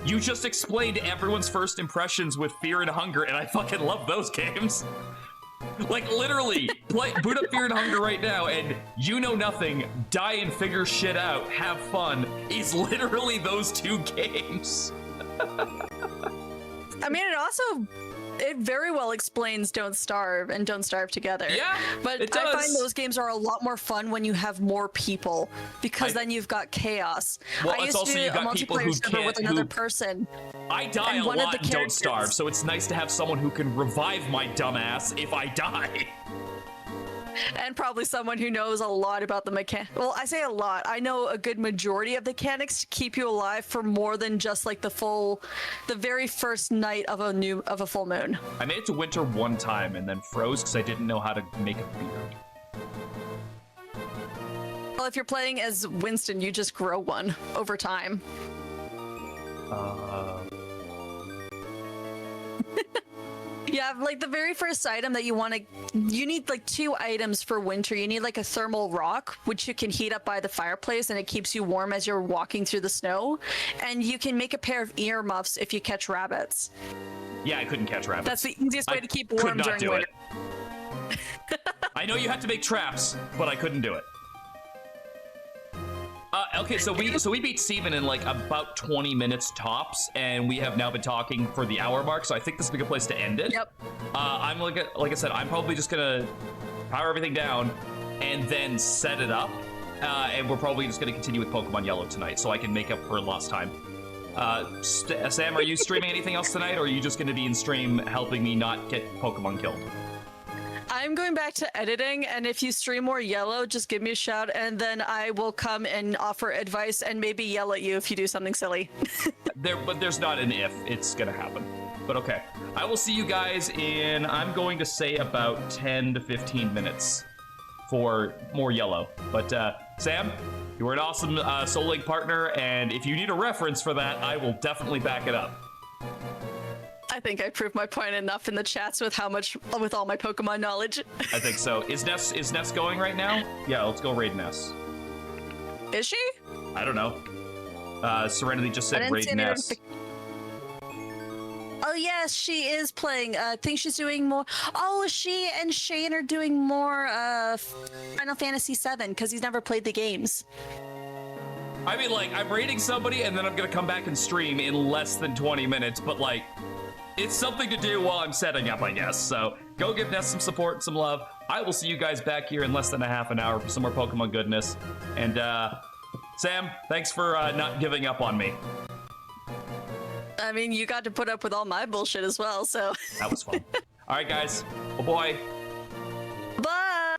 you just explained everyone's first impressions with Fear and Hunger, and I fucking love those games. Like, literally, boot up Fear and Hunger right now, and you know nothing, die and figure shit out, have fun, is literally those 2 games. I mean, it very well explains Don't Starve and Don't Starve Together. Yeah, but it does. I find those games are a lot more fun when you have more people, because then you've got chaos. Well, I it's used also to do you a got people who multiplayer server with another person. I die a lot and Don't Starve, so it's nice to have someone who can revive my dumbass if I die. And probably someone who knows a lot about the mechanics. Well, I say a lot. I know a good majority of the mechanics to keep you alive for more than just like the very first night of a full moon. I made it to winter one time and then froze because I didn't know how to make a beard. Well, if you're playing as Winston, you just grow one over time. Yeah, like the very first item that you need like 2 items for winter. You need like a thermal rock, which you can heat up by the fireplace, and it keeps you warm as you're walking through the snow. And you can make a pair of earmuffs if you catch rabbits. Yeah, I couldn't catch rabbits. That's the easiest way to keep warm during winter. I know you had to make traps, but I couldn't do it. Okay, so we beat Steven in like about 20 minutes tops, and we have now been talking for the hour mark, so I think this is a good place to end it. Yep. I'm like I said, I'm probably just gonna power everything down and then set it up, and we're probably just gonna continue with Pokemon Yellow tonight, so I can make up for lost time. Sam, are you streaming anything else tonight, or are you just gonna be in stream helping me not get Pokemon killed? I'm going back to editing, and if you stream more Yellow, just give me a shout, and then I will come and offer advice and maybe yell at you if you do something silly. But there's not an if. It's gonna happen. But okay. I will see you guys in, I'm going to say about 10 to 15 minutes for more Yellow. But Sam, you were an awesome Soullocke partner, and if you need a reference for that, I will definitely back it up. I think I proved my point enough in the chats with all my Pokemon knowledge. I think so. Is Ness going right now? Yeah, let's go raid Ness. Is she? I don't know. Serenity just said raid Ness. Oh yes, she is playing. I think she's doing more. Oh, she and Shane are doing more Final Fantasy VII because he's never played the games. I mean, like, I'm raiding somebody and then I'm gonna come back and stream in less than 20 minutes, but like, it's something to do while I'm setting up, I guess. So go give Ness some support and some love. I will see you guys back here in less than a half an hour for some more Pokemon goodness. And Sam, thanks for not giving up on me. I mean, you got to put up with all my bullshit as well, so. That was fun. All right, guys. Oh boy. Bye!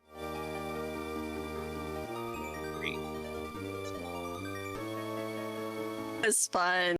It's fun.